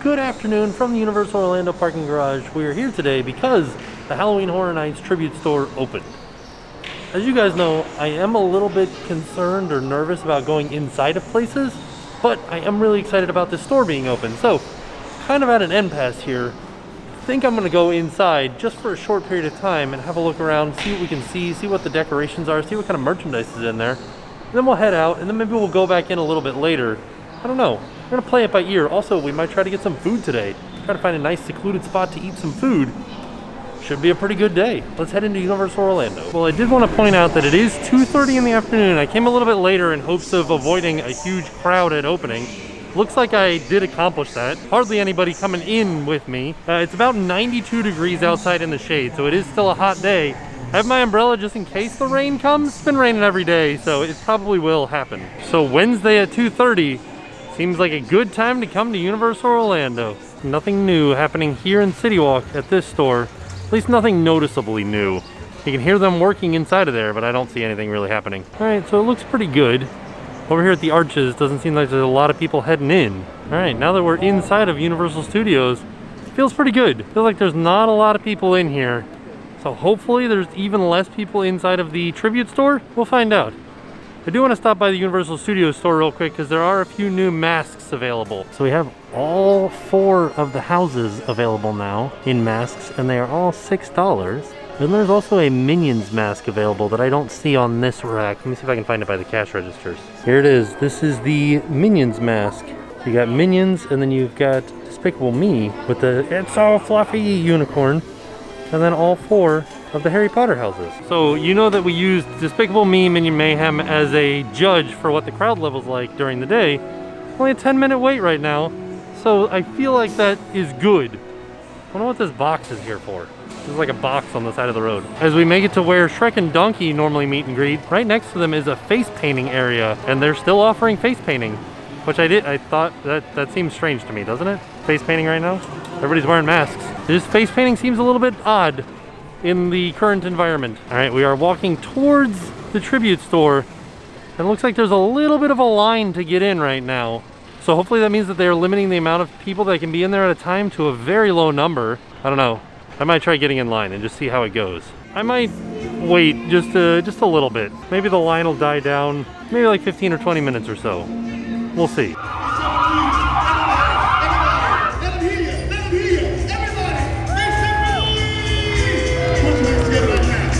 Good afternoon from the Universal Orlando parking garage. We are here today because the Halloween Horror Nights tribute store opened. As you guys know, I am a little bit concerned or nervous about going inside of places, but I am really excited about this store being open. So, kind of at an impasse here. I think I'm gonna go inside just for a short period of time and have a look around, see what we can see what the decorations are, see what kind of merchandise is in there. And then we'll head out, and then maybe we'll go back in a little bit later. I don't know. We're gonna play it by ear. Also, we might try to get some food today. Try to find a nice secluded spot to eat some food. Should be a pretty good day. Let's head into Universal Orlando. Well, I did want to point out that it is 2:30 in the afternoon. I came a little bit later in hopes of avoiding a huge crowd at opening. Looks like I did accomplish that. Hardly anybody coming in with me. It's about 92 degrees outside in the shade, so it is still a hot day. I have my umbrella just in case the rain comes. It's been raining every day, so it probably will happen. So Wednesday at 2:30 seems like a good time to come to Universal Orlando. Nothing new happening here in CityWalk at this store. At least nothing noticeably new. You can hear them working inside of there, but I don't see anything really happening. All right, so it looks pretty good. Over here at the arches, doesn't seem like there's a lot of people heading in. All right, now that we're inside of Universal Studios, it feels pretty good. Feels like there's not a lot of people in here. So hopefully there's even less people inside of the tribute store. We'll find out. I do want to stop by the Universal Studios store real quick because there are a few new masks available. So we have all 4 of the houses available now in masks, and they are all $6. Then there's also a Minions mask available that I don't see on this rack. Let me see if I can find it by the cash registers. Here it is. This is the Minions mask. You got Minions, and then you've got Despicable Me with the "It's So Fluffy" unicorn, and then all 4 of the Harry Potter houses. So you know that we used Despicable Me, Minion Mayhem as a judge for what the crowd level's like during the day. Only a 10-minute wait right now, so I feel like that is good. I wonder what this box is here for. This is like a box on the side of the road. As we make it to where Shrek and Donkey normally meet and greet, right next to them is a face painting area, and they're still offering face painting, which I thought that seems strange to me, doesn't it? Face painting right now? Everybody's wearing masks. This face painting seems a little bit odd in the current environment. All right, we are walking towards the tribute store, and it looks like there's a little bit of a line to get in right now. So hopefully that means that they're limiting the amount of people that can be in there at a time to a very low number. I don't know. I might try getting in line and just see how it goes. I might wait just a little bit. Maybe the line will die down, maybe like 15 or 20 minutes or so. We'll see.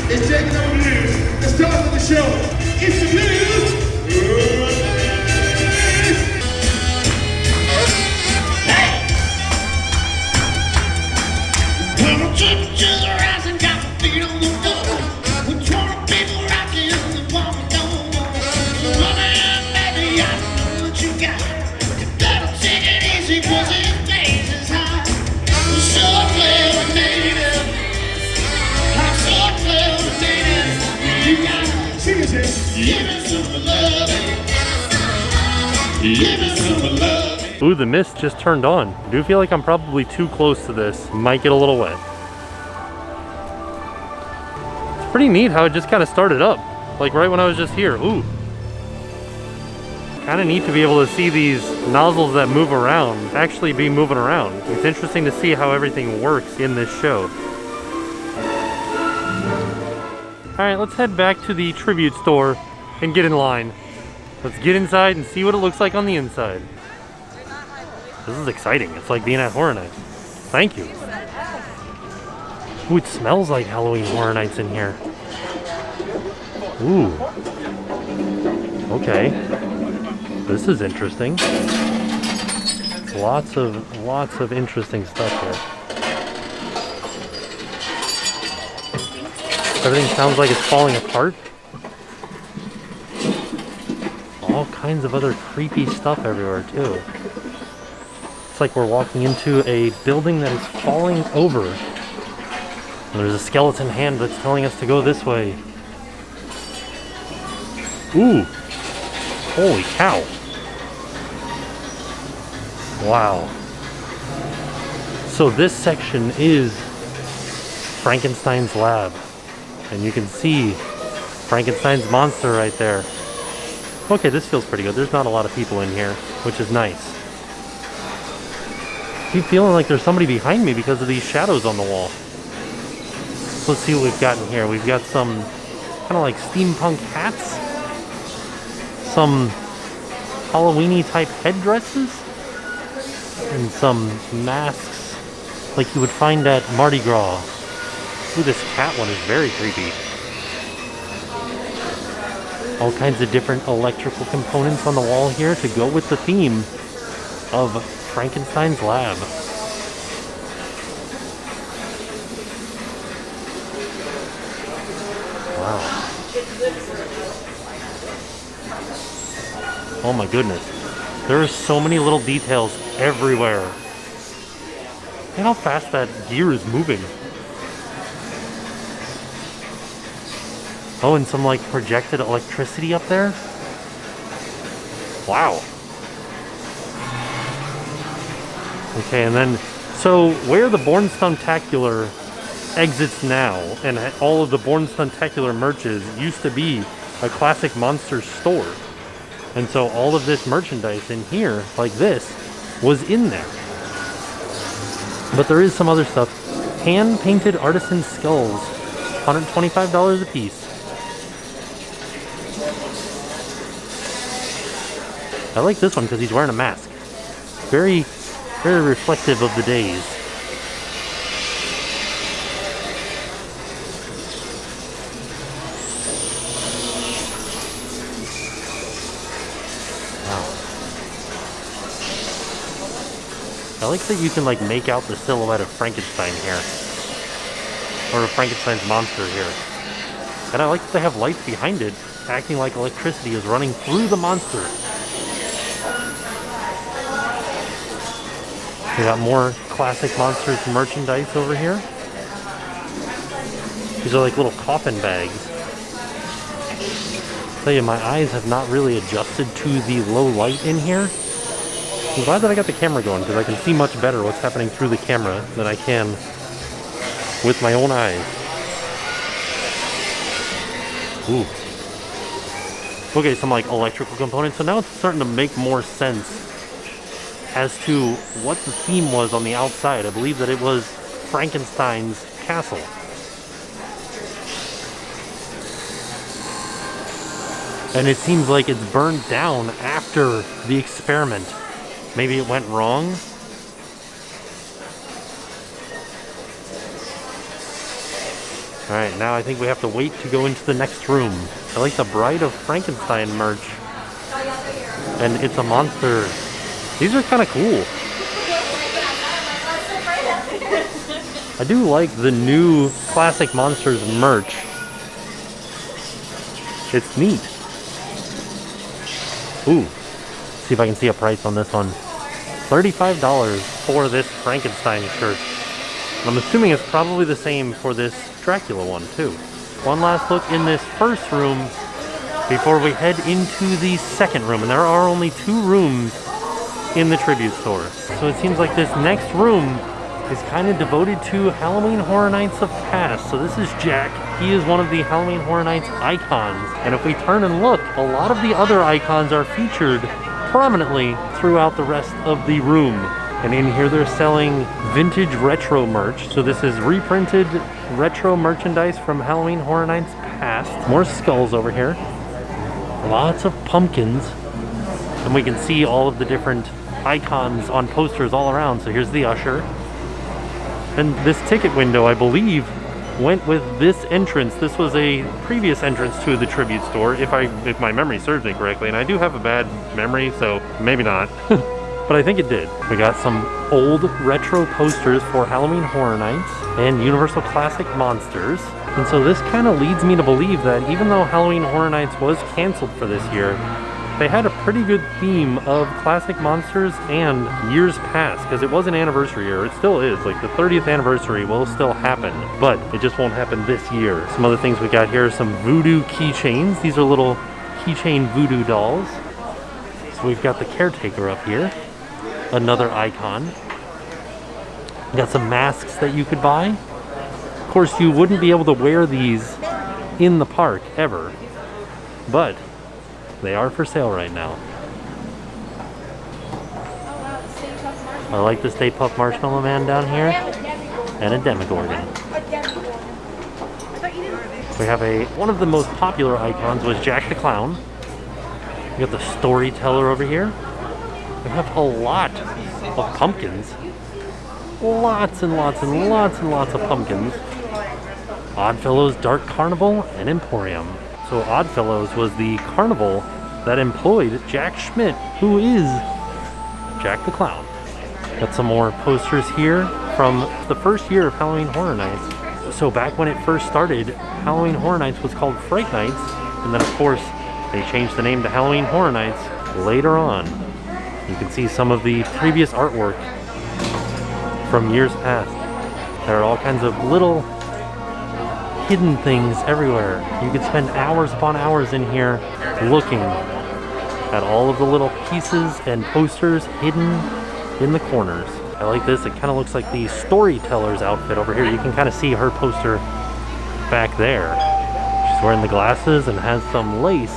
It's taking over news. The start of the show. It's the news. When the temperatures are rising, got my feet on the floor. With 20 people rocking the woman don't know. Running, baby, I don't know what you got. You better take it easy, 'cause it days is high. So clever, baby. Ooh, the mist just turned on. I do feel like I'm probably too close to this. Might get a little wet. It's pretty neat how it just kind of started up. Like right when I was just here. Ooh. Kind of neat to be able to see these nozzles that move around actually be moving around. It's interesting to see how everything works in this show. Alright, let's head back to the tribute store and get in line. Let's get inside and see what it looks like on the inside. This is exciting. It's like being at Horror Nights. Thank you. Ooh, it smells like Halloween Horror Nights in here. Ooh. Okay. This is interesting. Lots of interesting stuff here. Everything sounds like it's falling apart. All kinds of other creepy stuff everywhere too. It's like we're walking into a building that is falling over. And there's a skeleton hand that's telling us to go this way. Ooh! Holy cow! Wow. So this section is Frankenstein's lab. And you can see Frankenstein's monster right there. Okay, this feels pretty good. There's not a lot of people in here, which is nice. I keep feeling like there's somebody behind me because of these shadows on the wall. So let's see what we've got in here. We've got some kind of like steampunk hats, some Halloween-y type headdresses, and some masks like you would find at Mardi Gras. Ooh, this cat one is very creepy. All kinds of different electrical components on the wall here to go with the theme of Frankenstein's lab. Wow. Oh my goodness. There are so many little details everywhere. Look how fast that gear is moving. Oh, and some like projected electricity up there. Wow. Okay, and then, so where the Born Stuntacular exits now, and all of the Born Stuntacular merches used to be a Classic Monsters store. And so all of this merchandise in here, like this, was in there. But there is some other stuff. Hand-painted artisan skulls, $125 a piece. I like this one because he's wearing a mask. Very, very reflective of the days. Wow. I like that you can like make out the silhouette of Frankenstein here. Or of Frankenstein's monster here. And I like that they have lights behind it, acting like electricity is running through the monster. We got more Classic Monsters merchandise over here. These are like little coffin bags. I'll tell you, my eyes have not really adjusted to the low light in here. I'm glad that I got the camera going because I can see much better what's happening through the camera than I can with my own eyes. Ooh. Okay, some like electrical components. So now it's starting to make more sense as to what the theme was on the outside. I believe that it was Frankenstein's castle. And it seems like it's burned down after the experiment. Maybe it went wrong. Alright, now I think we have to wait to go into the next room. I like the Bride of Frankenstein merch. And it's a monster. These are kind of cool. I do like the new Classic Monsters merch. It's neat. Ooh. See if I can see a price on this one. $35 for this Frankenstein shirt. And I'm assuming it's probably the same for this Dracula one too. One last look in this first room before we head into the second room. And there are only 2 rooms in the tribute store. So it seems like this next room is kind of devoted to Halloween Horror Nights of past. So this is Jack. He is one of the Halloween Horror Nights icons. And if we turn and look, a lot of the other icons are featured prominently throughout the rest of the room. And in here they're selling vintage retro merch. So this is reprinted retro merchandise from Halloween Horror Nights past. More skulls over here. Lots of pumpkins. And we can see all of the different icons on posters all around. So here's the usher. And this ticket window, I believe, went with this entrance. This was a previous entrance to the tribute store, if my memory serves me correctly. And I do have a bad memory, so maybe not. But I think it did. We got some old retro posters for Halloween Horror Nights and Universal Classic Monsters. And so this kind of leads me to believe that even though Halloween Horror Nights was canceled for this year, they had a pretty good theme of Classic Monsters and years past, because it was an anniversary year. It still is. Like the 30th anniversary will still happen, but it just won't happen this year. Some other things we got here are some voodoo keychains. These are little keychain voodoo dolls. So we've got the caretaker up here, another icon. We got some masks that you could buy. Of course, you wouldn't be able to wear these in the park ever, but they are for sale right now. I like the Stay Puft Marshmallow Man down here, and a Demogorgon. We have one of the most popular icons was Jack the Clown. We got the Storyteller over here. We have a lot of pumpkins. Lots and lots and lots and lots of pumpkins. Oddfellows Dark Carnival and Emporium. So Oddfellows was the carnival that employed Jack Schmidt, who is Jack the Clown. Got some more posters here from the first year of Halloween Horror Nights. So back when it first started, Halloween Horror Nights was called Fright Nights, and then of course they changed the name to Halloween Horror Nights later on. You can see some of the previous artwork from years past. There are all kinds of little hidden things everywhere. You could spend hours upon hours in here looking at all of the little pieces and posters hidden in the corners. I like this. It kind of looks like the Storyteller's outfit over here. You can kind of see her poster back there. She's wearing the glasses and has some lace.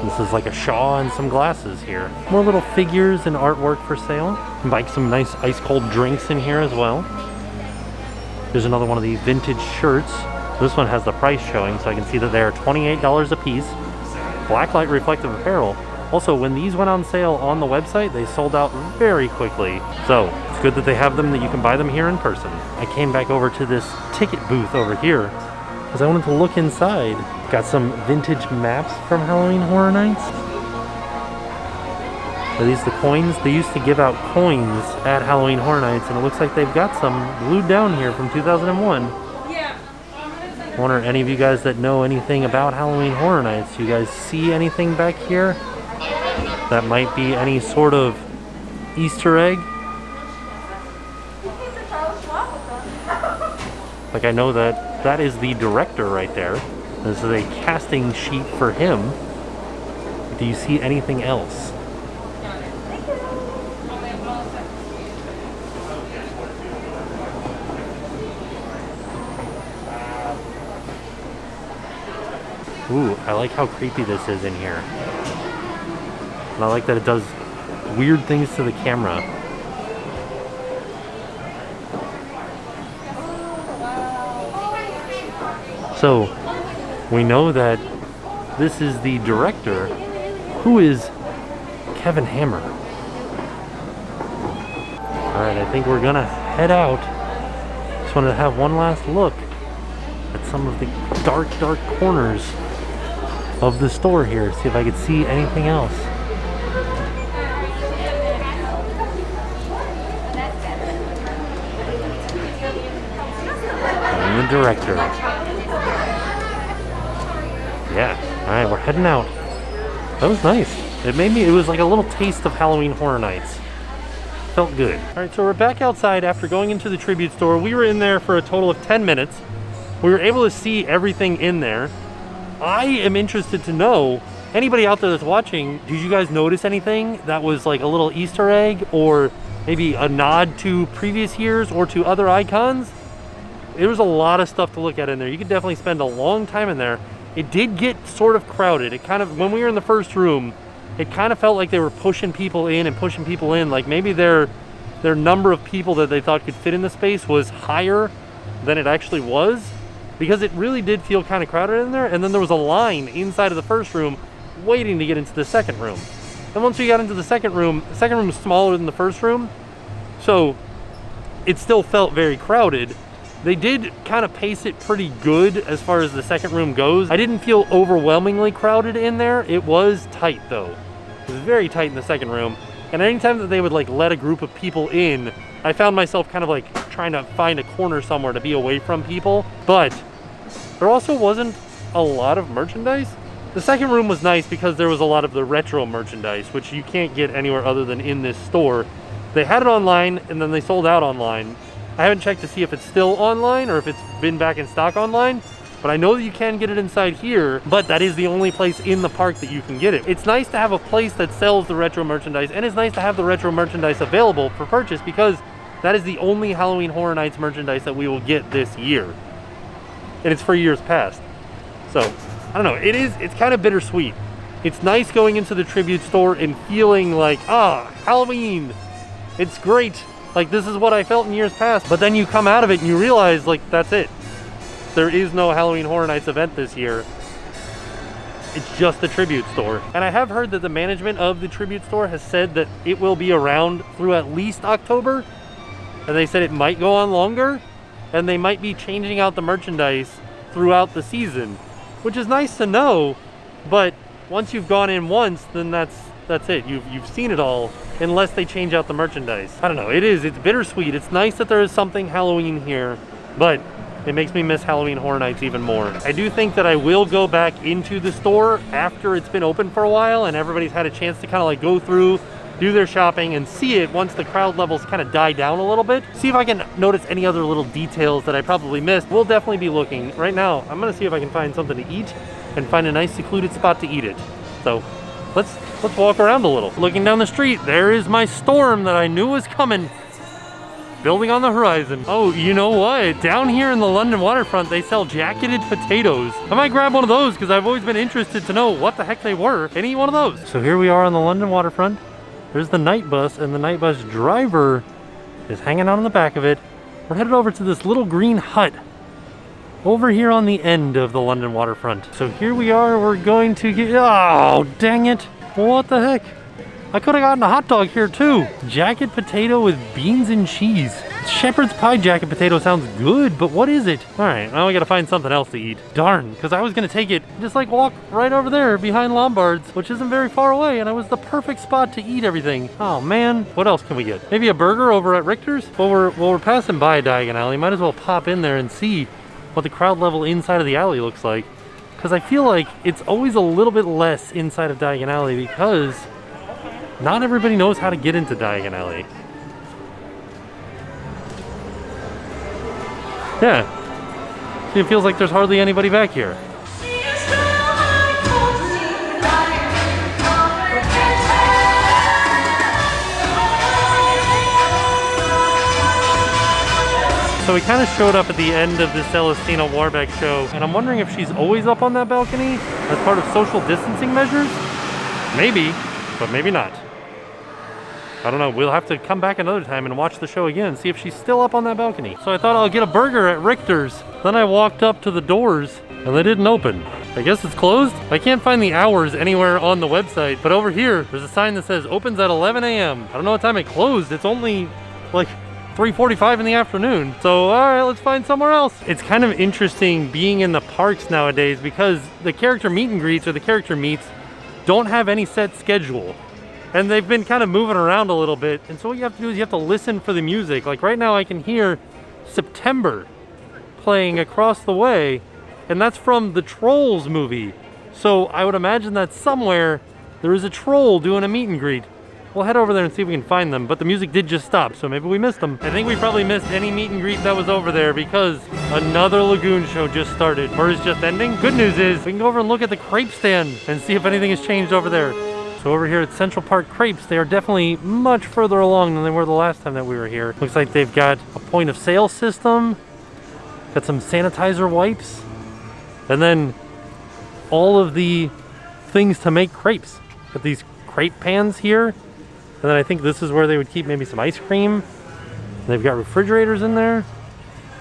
This is like a shawl and some glasses here. More little figures and artwork for sale. You can buy some nice ice cold drinks in here as well. There's another one of these vintage shirts. This one has the price showing, so I can see that they are $28 a piece. Blacklight reflective apparel. Also, when these went on sale on the website, they sold out very quickly. So it's good that they have them, that you can buy them here in person. I came back over to this ticket booth over here because I wanted to look inside. Got some vintage maps from Halloween Horror Nights. Are these the coins? They used to give out coins at Halloween Horror Nights, and it looks like they've got some glued down here from 2001. I wonder, any of you guys that know anything about Halloween Horror Nights, you guys see anything back here that might be any sort of Easter egg? Like, I know that is the director right there. This is a casting sheet for him. Do you see anything else? Ooh, I like how creepy this is in here. And I like that it does weird things to the camera. So, we know that this is the director, who is Kevin Hammer. Alright, I think we're gonna head out. Just wanted to have one last look at some of the dark corners of the store here, see if I could see anything else. I'm the director. Yeah, alright, we're heading out. That was nice. It was like a little taste of Halloween Horror Nights. Felt good. Alright, so we're back outside after going into the tribute store. We were in there for a total of 10 minutes. We were able to see everything in there. I am interested to know, anybody out there that's watching, did you guys notice anything that was like a little Easter egg or maybe a nod to previous years or to other icons? There was a lot of stuff to look at in there. You could definitely spend a long time in there. It did get sort of crowded. It kind of, when we were in the first room, it kind of felt like they were pushing people in and pushing people in. Like maybe their number of people that they thought could fit in the space was higher than it actually was, because it really did feel kind of crowded in there. And then there was a line inside of the first room waiting to get into the second room. And once we got into the second room was smaller than the first room, so it still felt very crowded. They did kind of pace it pretty good as far as the second room goes. I didn't feel overwhelmingly crowded in there. It was tight though. It was very tight in the second room. And anytime that they would like let a group of people in, I found myself kind of like trying to find a corner somewhere to be away from people. But there also wasn't a lot of merchandise. The second room was nice because there was a lot of the retro merchandise, which you can't get anywhere other than in this store. They had it online and then they sold out online. I haven't checked to see if it's still online or if it's been back in stock online, but I know that you can get it inside here, but that is the only place in the park that you can get it. It's nice to have a place that sells the retro merchandise, and it's nice to have the retro merchandise available for purchase, because that is the only Halloween Horror Nights merchandise that we will get this year. And it's for years past. So, I don't know, it's kind of bittersweet. It's nice going into the tribute store and feeling like, Halloween, it's great. Like, this is what I felt in years past. But then you come out of it and you realize, like, that's it. There is no Halloween Horror Nights event this year. It's just the tribute store. And I have heard that the management of the tribute store has said that it will be around through at least October. And they said it might go on longer. And they might be changing out the merchandise throughout the season, which is nice to know. But once you've gone in once, then that's it. You've seen it all, unless they change out the merchandise. I don't know. It's bittersweet. It's nice that there is something Halloween here, but it makes me miss Halloween Horror Nights even more. I do think that I will go back into the store after it's been open for a while and everybody's had a chance to kind of like go through, do their shopping, and see it once the crowd levels kind of die down a little bit. See if I can notice any other little details that I probably missed. We'll definitely be looking. Right now, I'm gonna see if I can find something to eat and find a nice secluded spot to eat it. So let's walk around a little. Looking down the street, there is my storm that I knew was coming. Building on the horizon. Oh, you know what? Down here in the London waterfront, they sell jacketed potatoes. I might grab one of those because I've always been interested to know what the heck they were and eat one of those. So here we are on the London waterfront. There's the night bus, and the night bus driver is hanging out on the back of it. We're headed over to this little green hut over here on the end of the London waterfront. So here we are, we're going to get, oh, dang it. What the heck? I could have gotten a hot dog here too. Jacket potato with beans and cheese. Shepherd's pie jacket potato sounds good, but what is it? All right, now we gotta find something else to eat. Darn, because I was gonna take it, just like walk right over there behind Lombard's, which isn't very far away, and it was the perfect spot to eat everything. Oh man, what else can we get? Maybe a burger over at Richter's? Well, we're passing by Diagon Alley. Might as well pop in there and see what the crowd level inside of the alley looks like. Because I feel like it's always a little bit less inside of Diagon Alley because not everybody knows how to get into Diagon Alley. Yeah. See, it feels like there's hardly anybody back here. So we kind of showed up at the end of this Celestina Warbeck show, and I'm wondering if she's always up on that balcony as part of social distancing measures? Maybe, but maybe not. I don't know, we'll have to come back another time and watch the show again, see if she's still up on that balcony. So I thought I'll get a burger at Richter's. Then I walked up to the doors and they didn't open. I guess it's closed? I can't find the hours anywhere on the website, but over here, there's a sign that says opens at 11 a.m. I don't know what time it closed. It's only like 3:45 in the afternoon. So, all right, let's find somewhere else. It's kind of interesting being in the parks nowadays because the character meet and greets or the character meets don't have any set schedule. And they've been kind of moving around a little bit. And so what you have to do is you have to listen for the music. Like right now I can hear September playing across the way, and that's from the Trolls movie. So I would imagine that somewhere there is a troll doing a meet and greet. We'll head over there and see if we can find them, but the music did just stop, so maybe we missed them. I think we probably missed any meet and greet that was over there because another Lagoon show just started, or is just ending. Good news is we can go over and look at the crepe stand and see if anything has changed over there. So over here at Central Park Crepes, they are definitely much further along than they were the last time that we were here. Looks like they've got a point of sale system, got some sanitizer wipes, and then all of the things to make crepes. Got these crepe pans here. And then I think this is where they would keep maybe some ice cream. And they've got refrigerators in there.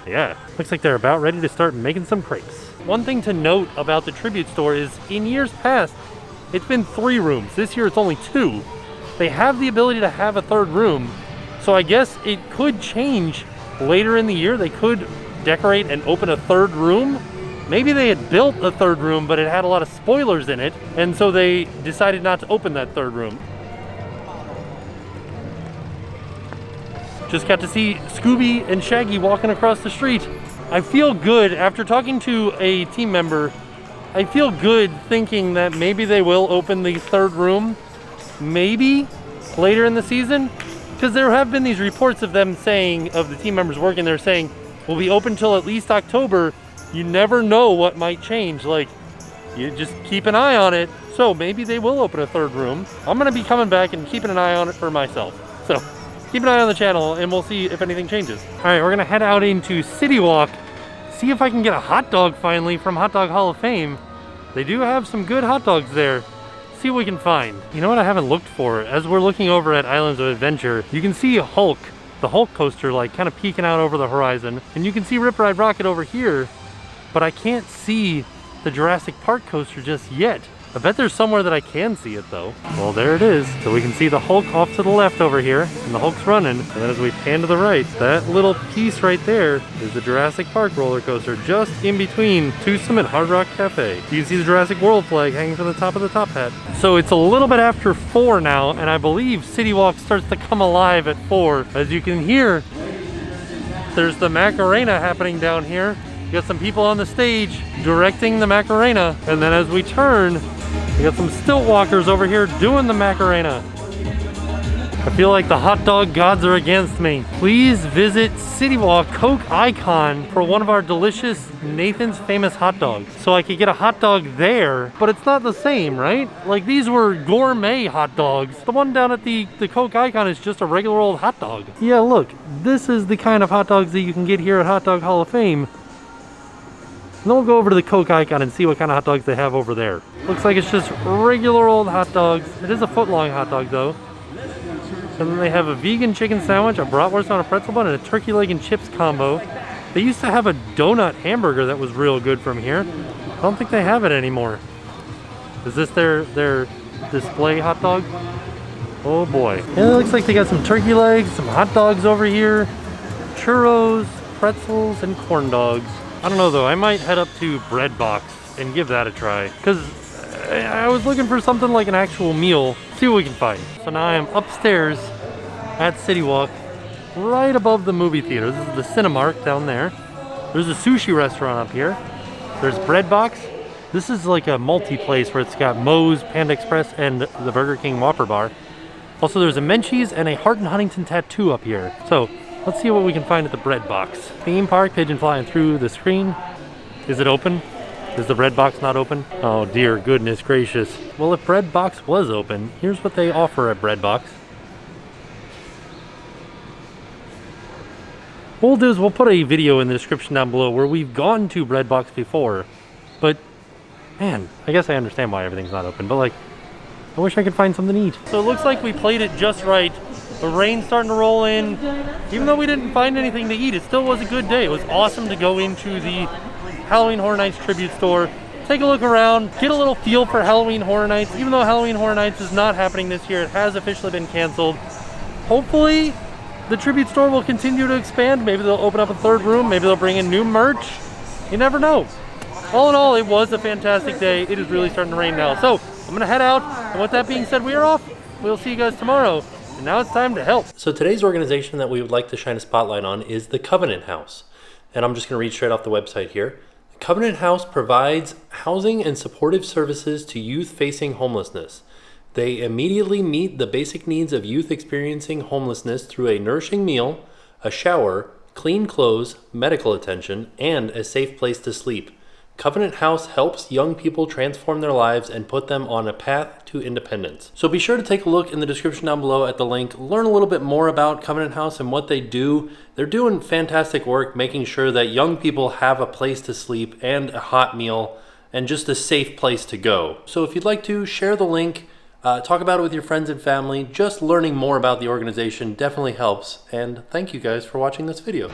Yeah, looks like they're about ready to start making some crepes. One thing to note about the tribute store is in years past, it's been 3 rooms. This year it's only 2. They have the ability to have a 3rd room. So I guess it could change later in the year. They could decorate and open a 3rd room. Maybe they had built a 3rd room, but it had a lot of spoilers in it. And so they decided not to open that 3rd room. Just got to see Scooby and Shaggy walking across the street. I feel good after talking to a team member. I feel good thinking that maybe they will open the 3rd room, maybe later in the season, because there have been these reports of them saying, of the team members working there saying, we'll be open till at least October. You never know what might change. Like, you just keep an eye on it. So maybe they will open a 3rd room. I'm gonna be coming back and keeping an eye on it for myself. So keep an eye on the channel and we'll see if anything changes. All right, we're gonna head out into CityWalk, see if I can get a hot dog finally from Hot Dog Hall of Fame. They do have some good hot dogs there. See what we can find. You know what I haven't looked for? As we're looking over at Islands of Adventure, you can see Hulk the Hulk coaster like kind of peeking out over the horizon. And you can see Rip Ride Rockit over here, but I can't see the Jurassic Park coaster just yet. I bet there's somewhere that I can see it though. Well, there it is. So we can see the Hulk off to the left over here, and the Hulk's running. And then as we pan to the right, that little piece right there is the Jurassic Park roller coaster, just in between Twosome and Hard Rock Cafe. You can see the Jurassic World flag hanging from the top of the top hat. So it's a little bit after 4 now, and I believe CityWalk starts to come alive at 4. As you can hear, there's the Macarena happening down here. You got some people on the stage directing the Macarena, and then as we turn, we got some stilt walkers over here doing the Macarena. I feel like the hot dog gods are against me. Please visit CityWalk Coke Icon for one of our delicious Nathan's Famous hot dogs. So I could get a hot dog there, but it's not the same, right? Like, these were gourmet hot dogs. The one down at the Coke Icon is just a regular old hot dog. Yeah, look, this is the kind of hot dogs that you can get here at Hot Dog Hall of Fame. And then we'll go over to the Coke Icon and see what kind of hot dogs they have over there. Looks like it's just regular old hot dogs. It is a foot-long hot dog though. And then they have a vegan chicken sandwich, a bratwurst on a pretzel bun, and a turkey leg and chips combo. They used to have a donut hamburger that was real good from here. I don't think they have it anymore. Is this their display hot dog? Oh boy. And it looks like they got some turkey legs, some hot dogs over here, churros, pretzels, and corn dogs. I don't know though, I might head up to Bread Box and give that a try, because I was looking for something like an actual meal. See what we can find. So now I am upstairs at CityWalk, right above the movie theater. This is the Cinemark down there. There's a sushi restaurant up here. There's Bread Box. This is like a multi-place where it's got Moe's, Panda Express, and the Burger King Whopper Bar. Also, there's a Menchie's and a Hart and Huntington tattoo up here. So let's see what we can find at the Bread Box. Theme park, pigeon flying through the screen. Is it open? Is the Bread Box not open? Oh dear goodness gracious. Well, if Bread Box was open, here's what they offer at Bread Box. What we'll do is we'll put a video in the description down below where we've gone to Bread Box before. But, man, I guess I understand why everything's not open. But like, I wish I could find something to eat. So it looks like we played it just right. The rain's starting to roll in. Even though we didn't find anything to eat, it still was a good day. It was awesome to go into the Halloween Horror Nights tribute store, take a look around, get a little feel for Halloween Horror Nights. Even though Halloween Horror Nights is not happening this year, it has officially been canceled. Hopefully, the tribute store will continue to expand. Maybe they'll open up a third room. Maybe they'll bring in new merch. You never know. All in all, it was a fantastic day. It is really starting to rain now. So, I'm going to head out. And with that being said, we are off. We'll see you guys tomorrow. And now it's time to help. So today's organization that we would like to shine a spotlight on is the Covenant House. And I'm just going to read straight off the website here. The Covenant House provides housing and supportive services to youth facing homelessness. They immediately meet the basic needs of youth experiencing homelessness through a nourishing meal, a shower, clean clothes, medical attention, and a safe place to sleep. Covenant House helps young people transform their lives and put them on a path to independence. So be sure to take a look in the description down below at the link. Learn a little bit more about Covenant House and what they do. They're doing fantastic work making sure that young people have a place to sleep and a hot meal and just a safe place to go. So if you'd like to, share the link, talk about it with your friends and family. Just learning more about the organization definitely helps. And thank you guys for watching this video.